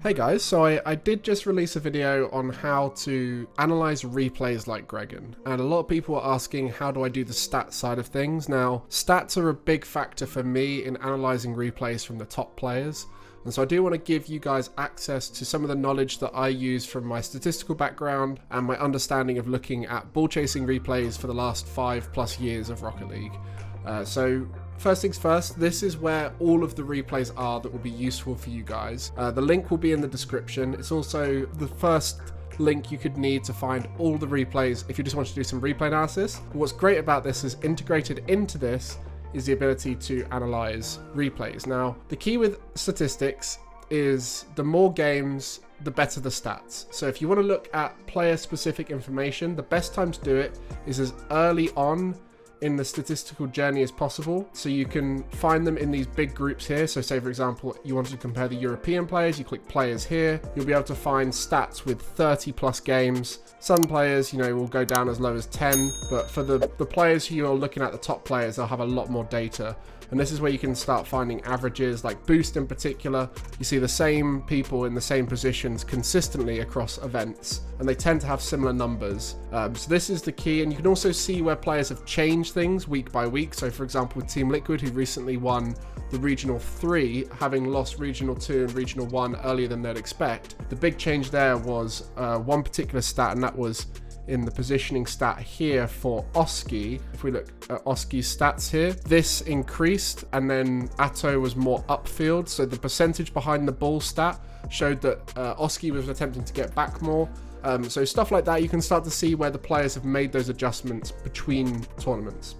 Hey guys, so I did just release a video on how to analyze replays like Gregan, and a lot of people are asking how do I do the stats side of things. Now, stats are a big factor for me in analyzing replays from the top players, and so I do want to give you guys access to some of the knowledge that I use from my statistical background and my understanding of looking at ball chasing replays for the last 5+ years of Rocket League. First things first, this is where all of the replays are that will be useful for you guys. The link will be in the description. It's also the first link you could need to find all the replays if you just want to do some replay analysis. But what's great about this is integrated into this is the ability to analyze replays. Now, the key with statistics is the more games, the better the stats. So if you want to look at player specific information, the best time to do it is as early on in the statistical journey as possible, so you can find them in these big groups here. So say for example you wanted to compare the European players, you click players here, you'll be able to find stats with 30+ games. Some players, will go down as low as 10, but for the players who you're looking at, the top players, they'll have a lot more data. And this is where you can start finding averages, like Boost in particular. You see the same people in the same positions consistently across events, and they tend to have similar numbers. So this is the key, and you can also see where players have changed things week by week. So for example, with Team Liquid, who recently won the Regional 3, having lost Regional 2 and Regional 1 earlier than they'd expect. The big change there was one particular stat, and that was in the positioning stat here for Oski. If we look at Oski's stats here, this increased, and then Atto was more upfield. So the percentage behind the ball stat showed that Oski was attempting to get back more. So stuff like that, you can start to see where the players have made those adjustments between tournaments.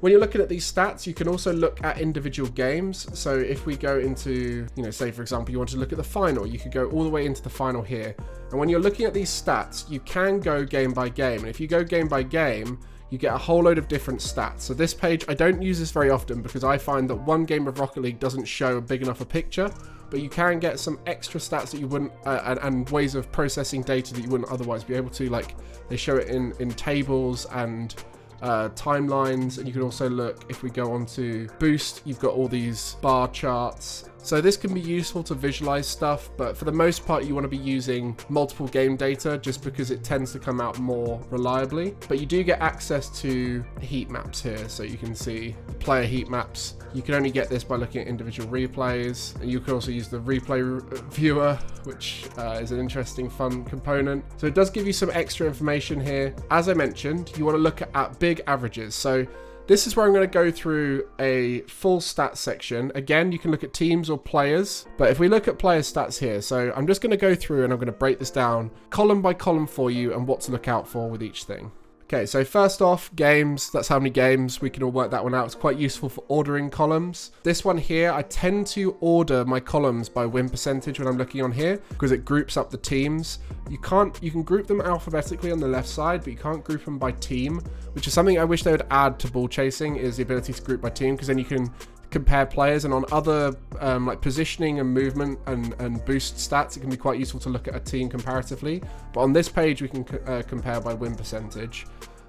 When you're looking at these stats, you can also look at individual games. So if we go into, say for example, you want to look at the final, you could go all the way into the final here. And when you're looking at these stats, you can go game by game. And if you go game by game, you get a whole load of different stats. So this page, I don't use this very often because I find that one game of Rocket League doesn't show a big enough a picture, but you can get some extra stats that you wouldn't, and ways of processing data that you wouldn't otherwise be able to. Like they show it in tables and timelines, and you can also look, if we go on to Boost, you've got all these bar charts. So this can be useful to visualize stuff, but for the most part you want to be using multiple game data just because it tends to come out more reliably. But you do get access to heat maps here, so you can see the player heat maps. You can only get this by looking at individual replays, and you can also use the replay viewer, which is an interesting, fun component. So it does give you some extra information here. As I mentioned, you want to look at big averages. So this is where I'm going to go through a full stats section. Again, you can look at teams or players, but if we look at player stats here, so I'm just going to go through and I'm going to break this down column by column for you and what to look out for with each thing. Okay, so first off, games. That's how many games. We can all work that one out. It's quite useful for ordering columns. This one here, I tend to order my columns by win percentage when I'm looking on here because it groups up the teams. You can group them alphabetically on the left side, but you can't group them by team, which is something I wish they would add to ball chasing, is the ability to group by team, because then you can compare players, and on other like positioning and movement and boost stats, it can be quite useful to look at a team comparatively. But on this page we can compare by win percentage.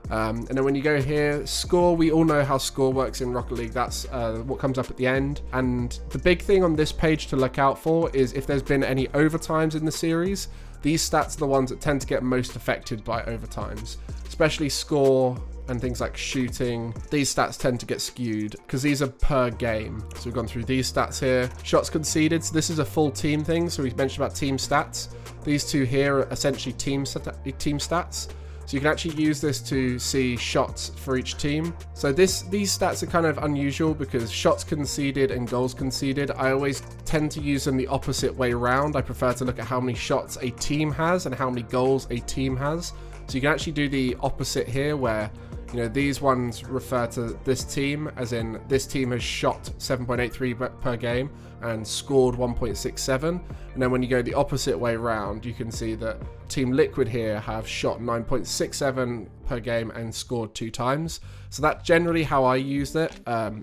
And then when you go here, score, we all know how score works in Rocket League. That's what comes up at the end. And the big thing on this page to look out for is if there's been any overtimes in the series. These stats are the ones that tend to get most affected by overtimes, especially score and things like shooting. These stats tend to get skewed because these are per game. So we've gone through these stats here. Shots conceded, so this is a full team thing. So we mentioned about team stats. These two here are essentially team stats. So you can actually use this to see shots for each team. So these stats are kind of unusual because shots conceded and goals conceded, I always tend to use them the opposite way around. I prefer to look at how many shots a team has and how many goals a team has. So you can actually do the opposite here, where these ones refer to this team, as in this team has shot 7.83 per game and scored 1.67. And then when you go the opposite way around, you can see that Team Liquid here have shot 9.67 per game and scored 2 times. So that's generally how I used it,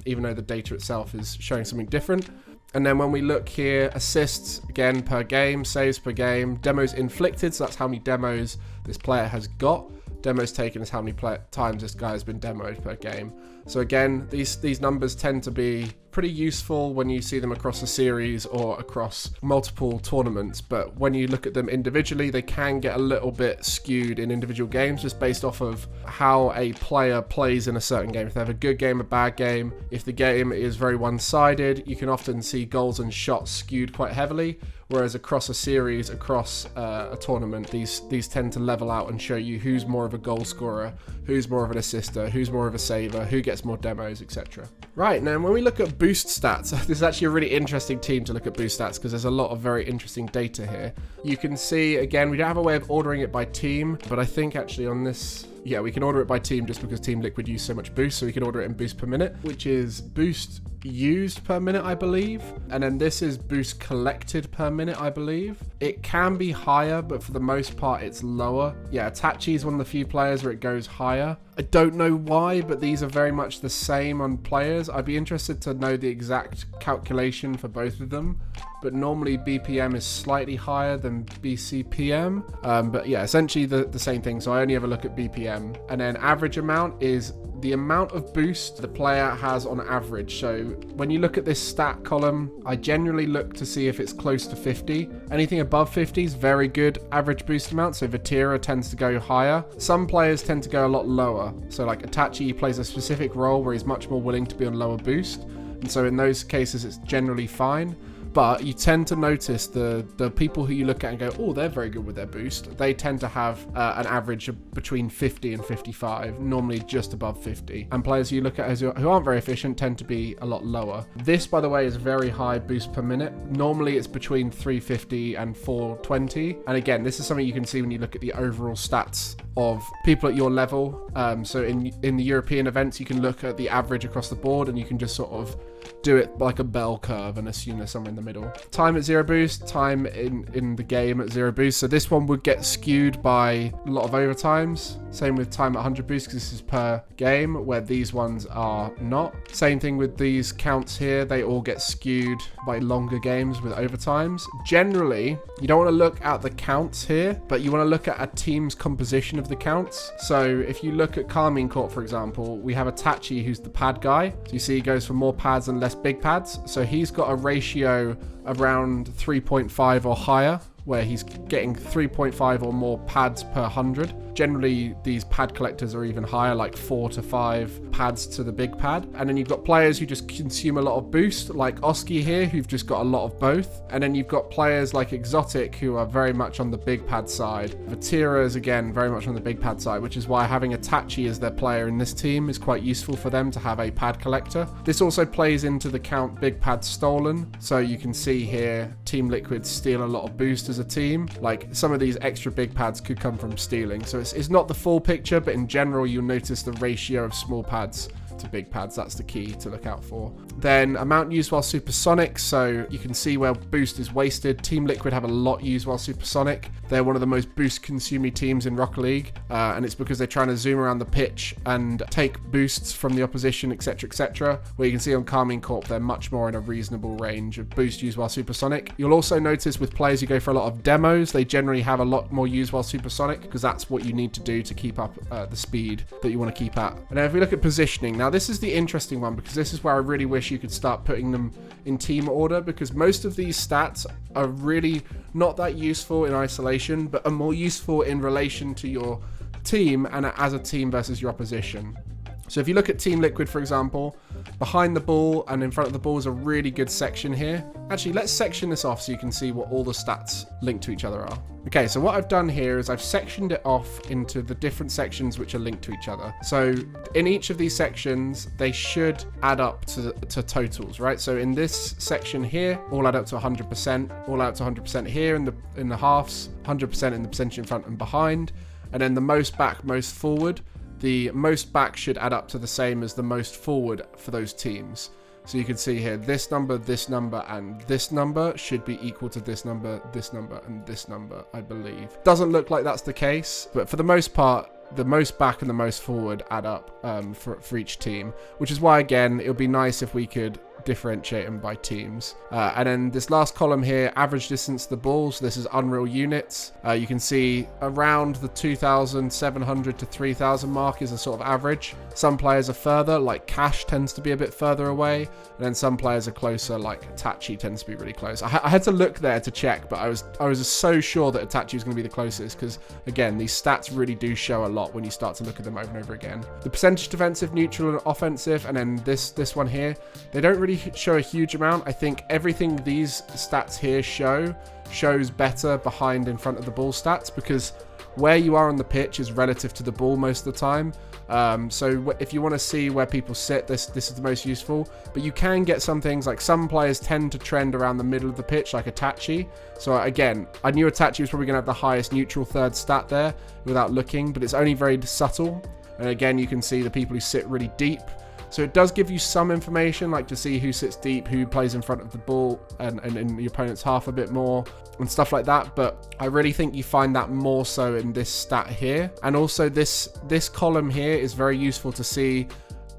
even though the data itself is showing something different. And then when we look here, assists, again, per game, saves per game, demos inflicted, so that's how many demos this player has got. Demos taken is how many times this guy has been demoed per game. So again, these numbers tend to be pretty useful when you see them across a series or across multiple tournaments, but when you look at them individually, they can get a little bit skewed in individual games just based off of how a player plays in a certain game. If they have a good game, a bad game, if the game is very one-sided, you can often see goals and shots skewed quite heavily, whereas across a series, across a tournament, these tend to level out and show you who's more of a goal scorer, who's more of an assister, who's more of a saver, who gets more demos, etc. Right, now when we look at boost stats, this is actually a really interesting team to look at boost stats because there's a lot of very interesting data here. You can see, again, we don't have a way of ordering it by team, but I think actually on this, yeah, we can order it by team just because Team Liquid use so much boost, so we can order it in boost per minute, which is boost used per minute, I believe. And then this is boost collected per minute, I believe. It can be higher, but for the most part, it's lower. Yeah, Itachi is one of the few players where it goes higher. I don't know why, but these are very much the same on players. I'd be interested to know the exact calculation for both of them, but normally BPM is slightly higher than BCPM. But yeah, essentially the same thing. So I only ever look at BPM. And then average amount is the amount of boost the player has on average. So when you look at this stat column, I generally look to see if it's close to 50. Anything above 50 is very good average boost amount. So Vatira tends to go higher. Some players tend to go a lot lower. So like Itachi plays a specific role where he's much more willing to be on lower boost. And so in those cases, it's generally fine. But you tend to notice the people who you look at and go, oh, they're very good with their boost. They tend to have an average of between 50 and 55, normally just above 50. And players you look at who aren't very efficient tend to be a lot lower. This, by the way, is very high boost per minute. Normally it's between 350 and 420. And again, this is something you can see when you look at the overall stats of people at your level. So in the European events, you can look at the average across the board and you can just sort of do it like a bell curve and assume there's somewhere in the middle. Time at 0 boost, time in the game at 0 boost. So this one would get skewed by a lot of overtimes. Same with time at 100 boost because this is per game, where these ones are not. Same thing with these counts here. They all get skewed by longer games with overtimes. Generally, you don't want to look at the counts here, but you want to look at a team's composition of the counts. So if you look at Carmine Court, for example, we have Itachi, who's the pad guy. So you see he goes for more pads and less big pads. So he's got a ratio around 3.5 or higher, where he's getting 3.5 or more pads per 100. Generally, these pad collectors are even higher, like 4 to 5 pads to the big pad. And then you've got players who just consume a lot of boost, like Oski here, who've just got a lot of both. And then you've got players like Exotic, who are very much on the big pad side. Vatira is, again, very much on the big pad side, which is why having Itachi as their player in this team is quite useful for them to have a pad collector. This also plays into the count big pad stolen. So you can see here, Team Liquid steal a lot of boost as a team. Like, some of these extra big pads could come from stealing. So it's not the full picture, but in general, you'll notice the ratio of small pads to big pads. That's the key to look out for. Then amount used while supersonic, so you can see where boost is wasted. Team Liquid have a lot used while supersonic. They're one of the most boost consuming teams in Rocket League, and it's because they're trying to zoom around the pitch and take boosts from the opposition, etc, etc. Where you can see on Carmine Corp, they're much more in a reasonable range of boost used while supersonic. You'll also notice with players who go for a lot of demos, they generally have a lot more used while supersonic, because that's what you need to do to keep up the speed that you want to keep at. And then if we look at positioning, now this is the interesting one, because this is where I really wish you could start putting them in team order, because most of these stats are really not that useful in isolation, but are more useful in relation to your team and as a team versus your opposition. So if you look at Team Liquid, for example, behind the ball and in front of the ball is a really good section here. Actually, let's section this off so you can see what all the stats linked to each other are. Okay, so what I've done here is I've sectioned it off into the different sections which are linked to each other. So in each of these sections, they should add up to totals, right? So in this section here, all add up to 100%, all out to 100% here in the halves, 100% in the percentage in front and behind, and then the most back, most forward. The most back should add up to the same as the most forward for those teams. So you can see here, this number, and this number should be equal to this number, and this number, I believe. Doesn't look like that's the case, but for the most part, the most back and the most forward add up for each team, which is why, again, it would be nice if we could differentiate them by teams. And then this last column here, average distance to the ball. So this is unreal units. You can see around the 2,700 to 3,000 mark is a sort of average. Some players are further, like Cash tends to be a bit further away, and then some players are closer, like Itachi tends to be really close. I had to look there to check, but I was so sure that Itachi was going to be the closest, because again, these stats really do show a lot when you start to look at them over and over again. The percentage defensive, neutral, and offensive, and then this one here, they don't really show a huge amount. I think everything these stats here shows better behind in front of the ball stats, because where you are on the pitch is relative to the ball most of the time. So if you want to see where people sit, this is the most useful. But you can get some things, like some players tend to trend around the middle of the pitch, like Itachi. So again, I knew Itachi was probably going to have the highest neutral third stat there without looking, but it's only very subtle. And again, you can see the people who sit really deep. So it does give you some information, like to see who sits deep, who plays in front of the ball, and in the opponent's half a bit more, and stuff like that. But I really think you find that more so in this stat here. And also this column here is very useful to see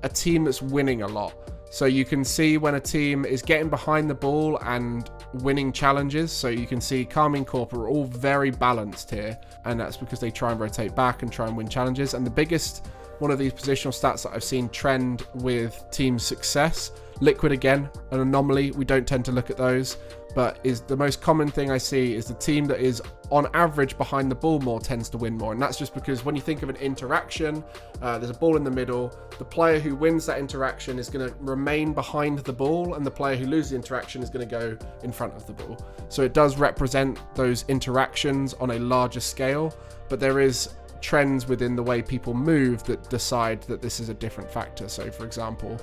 a team that's winning a lot. So you can see when a team is getting behind the ball and winning challenges. So you can see Carmine Corp are all very balanced here, and that's because they try and rotate back and try and win challenges. And the biggest one of these positional stats that I've seen trend with team success, Liquid again, an anomaly. We don't tend to look at those, but is the most common thing I see is the team that is on average behind the ball more tends to win more. And that's just because when you think of an interaction, there's a ball in the middle. The player who wins that interaction is going to remain behind the ball, and the player who loses the interaction is going to go in front of the ball. So it does represent those interactions on a larger scale, but there is trends within the way people move that decide that this is a different factor. So for example,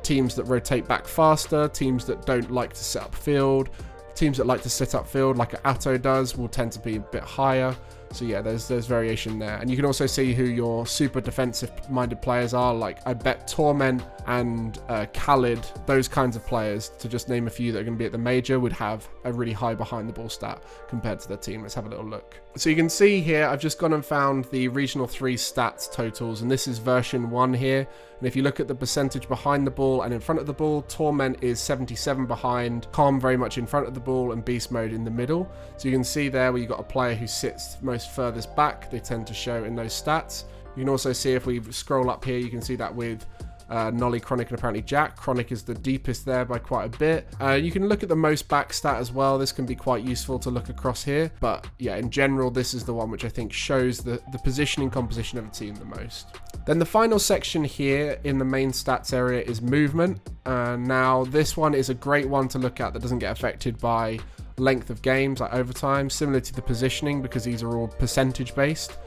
teams that rotate back faster, teams that don't like to set up field, teams that like to sit up field like Atto does will tend to be a bit higher. So yeah, there's variation there. And you can also see who your super defensive minded players are. Like I bet Torment and Khalid, those kinds of players, to just name a few that are going to be at the major, would have a really high behind the ball stat compared to their team. Let's have a little look. So you can see here, I've just gone and found the Regional 3 stats totals, and this is version 1 here. And if you look at the percentage behind the ball and in front of the ball, Torment is 77 behind, Calm very much in front of the ball, and Beast Mode in the middle. So you can see there where you've got a player who sits most furthest back, they tend to show in those stats. You can also see, if we scroll up here, you can see that with Nolly, Chronic, and apparently Jack. Chronic is the deepest there by quite a bit. You can look at the most back stat as well. This can be quite useful to look across here. But yeah, in general, this is the one which I think shows the positioning composition of a team the most. Then the final section here in the main stats area is movement. Now this one is a great one to look at that doesn't get affected by length of games like overtime, similar to the positioning, because these are all percentage based.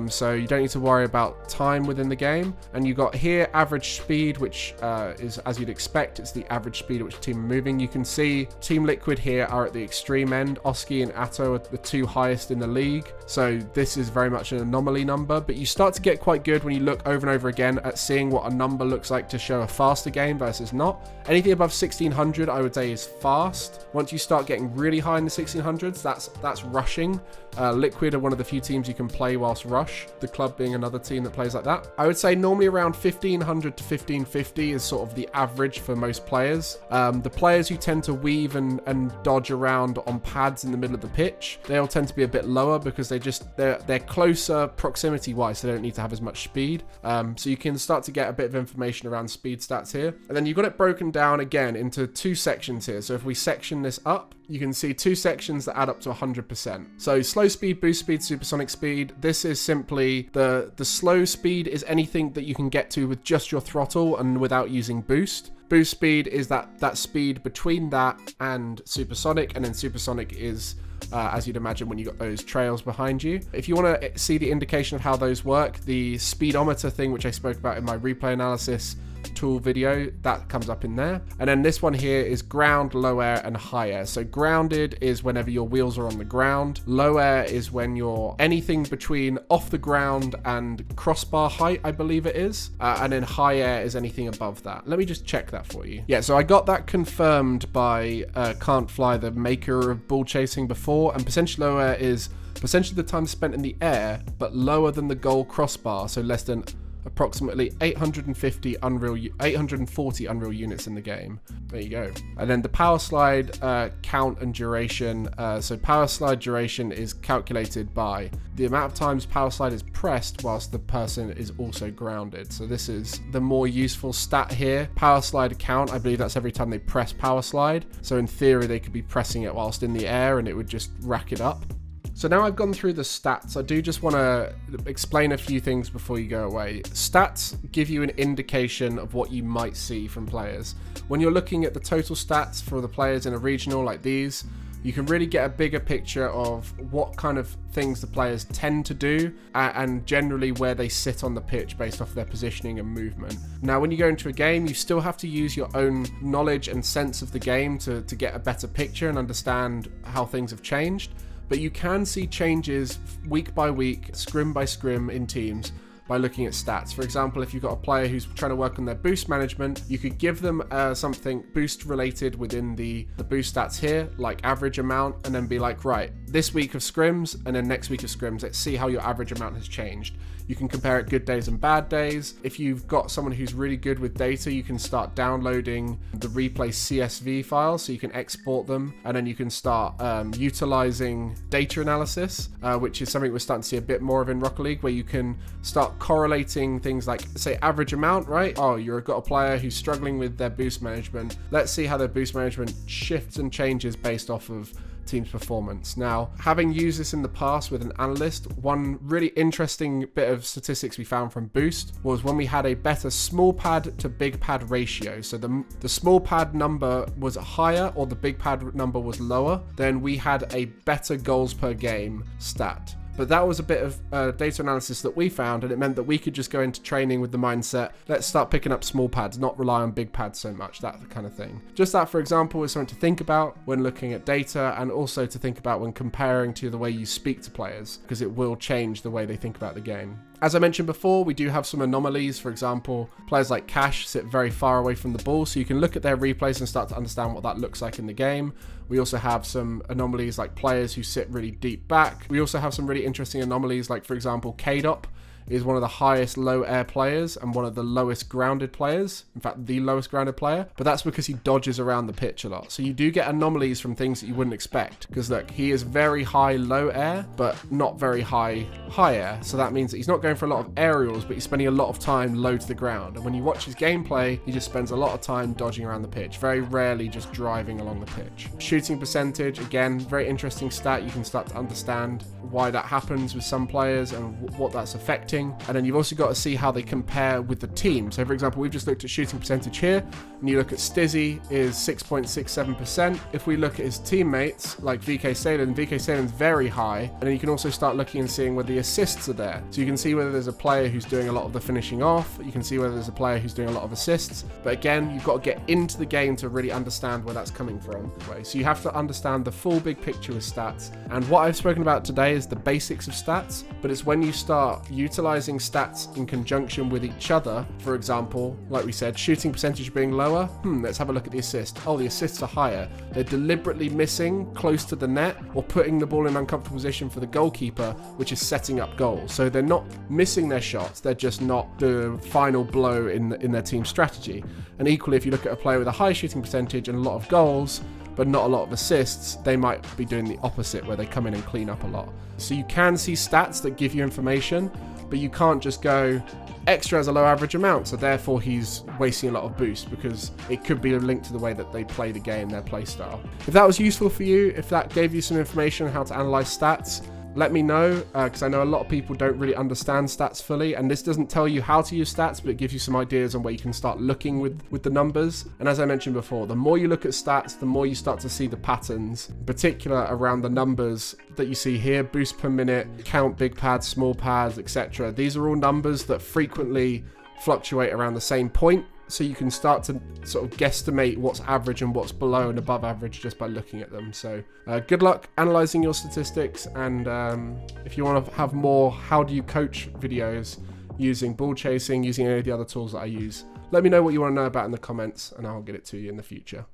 So you don't need to worry about time within the game. And you got here average speed, which is, as you'd expect, it's the average speed at which a team are moving. You can see Team Liquid here are at the extreme end. Oski and Atto are the two highest in the league. So this is very much an anomaly number, but you start to get quite good when you look over and over again at seeing what a number looks like to show a faster game versus not. Anything above 1600 I would say is fast. Once you start getting really high in the 1600s, that's rushing. Liquid are one of the few teams you can play whilst rush, the club being another team that plays like that. I would say normally around 1500 to 1550 is sort of the average for most players. The players who tend to weave and dodge around on pads in the middle of the pitch, they'll tend to be a bit lower because they're closer proximity wise, so they don't need to have as much speed. So you can start to get a bit of information around speed stats here. And then you've got it broken down again into two sections here. So if we section this up, you can see two sections that add up to 100%. So slow speed, boost speed, supersonic speed. This is simply the slow speed is anything that you can get to with just your throttle and without using boost. Boost speed is that speed between that and supersonic, and then supersonic is as you'd imagine when you got those trails behind you. If you want to see the indication of how those work, the speedometer thing, which I spoke about in my replay analysis tool video, that comes up in there. And then this one here is ground, low air, and high air. So grounded is whenever your wheels are on the ground. Low air is when you're anything between off the ground and crossbar height, I believe it is. And then high air is anything above that. Let me just check that for you. Yeah, so I got that confirmed by Can't Fly, the maker of BallChasing before, and percentage low air is percentage of the time spent in the air, but lower than the goal crossbar, so less than approximately 840 Unreal units in the game. There you go. And then the power slide count and duration. So power slide duration is calculated by the amount of times power slide is pressed whilst the person is also grounded. So this is the more useful stat here. Power slide count, I believe that's every time they press power slide. So in theory, they could be pressing it whilst in the air and it would just rack it up. So now I've gone through the stats, I do just want to explain a few things before you go away. Stats give you an indication of what you might see from players. When you're looking at the total stats for the players in a regional like these, you can really get a bigger picture of what kind of things the players tend to do and generally where they sit on the pitch based off their positioning and movement. Now, when you go into a game, you still have to use your own knowledge and sense of the game to get a better picture and understand how things have changed. But you can see changes week by week, scrim by scrim in teams by looking at stats. For example, if you've got a player who's trying to work on their boost management, you could give them something boost related within the boost stats here, like average amount, and then be like, right, this week of scrims and then next week of scrims, let's see how your average amount has changed. You can compare it good days and bad days. If you've got someone who's really good with data, you can start downloading the replay CSV files so you can export them, and then you can start utilizing data analysis, which is something we're starting to see a bit more of in Rocket League, where you can start correlating things like, say, average amount, right? Oh, you've got a player who's struggling with their boost management. Let's see how their boost management shifts and changes based off of team's performance. Now, having used this in the past with an analyst, one really interesting bit of statistics we found from Boost was when we had a better small pad to big pad ratio. So the small pad number was higher or the big pad number was lower, then we had a better goals per game stat. But that was a bit of data analysis that we found, and it meant that we could just go into training with the mindset, let's start picking up small pads, not rely on big pads so much, that kind of thing. Just that, for example, is something to think about when looking at data, and also to think about when comparing to the way you speak to players, because it will change the way they think about the game. As I mentioned before, we do have some anomalies. For example, players like Cash sit very far away from the ball, so you can look at their replays and start to understand what that looks like in the game. We also have some anomalies like players who sit really deep back. We also have some really interesting anomalies like, for example, K-Dop is one of the highest low air players and one of the lowest grounded players. In fact, the lowest grounded player. But that's because he dodges around the pitch a lot. So you do get anomalies from things that you wouldn't expect. Because look, he is very high low air, but not very high air. So that means that he's not going for a lot of aerials, but he's spending a lot of time low to the ground. And when you watch his gameplay, he just spends a lot of time dodging around the pitch. Very rarely just driving along the pitch. Shooting percentage, again, very interesting stat. You can start to understand why that happens with some players and what that's affecting. And then you've also got to see how they compare with the team. So for example, we've just looked at shooting percentage here, and you look at Stizzy is 6.67%. If we look at his teammates like VK Salen's very high. And then you can also start looking and seeing whether the assists are there. So you can see whether there's a player who's doing a lot of the finishing off. You can see whether there's a player who's doing a lot of assists. But again, you've got to get into the game to really understand where that's coming from. So you have to understand the full big picture with stats. And what I've spoken about today is the basics of stats, but it's when you start utilizing stats in conjunction with each other. For example, like we said, shooting percentage being lower. Let's have a look at the assist. Oh, the assists are higher. They're deliberately missing close to the net or putting the ball in an uncomfortable position for the goalkeeper, which is setting up goals. So they're not missing their shots. They're just not the final blow in their team strategy. And equally, if you look at a player with a high shooting percentage and a lot of goals, but not a lot of assists, they might be doing the opposite, where they come in and clean up a lot. So you can see stats that give you information, but you can't just go, Extra has a low average amount, so therefore he's wasting a lot of boost, because it could be linked to the way that they play the game, their play style. If that was useful for you, if that gave you some information on how to analyze stats, let me know, because I know a lot of people don't really understand stats fully, and this doesn't tell you how to use stats, but it gives you some ideas on where you can start looking with the numbers. And as I mentioned before, the more you look at stats, the more you start to see the patterns, in particular around the numbers that you see here: boost per minute, count big pads, small pads, etc. These are all numbers that frequently fluctuate around the same point. So you can start to sort of guesstimate what's average and what's below and above average just by looking at them. So good luck analyzing your statistics, and if you want to have more how do you coach videos using BallChasing, using any of the other tools that I use, let me know what you want to know about in the comments and I'll get it to you in the future.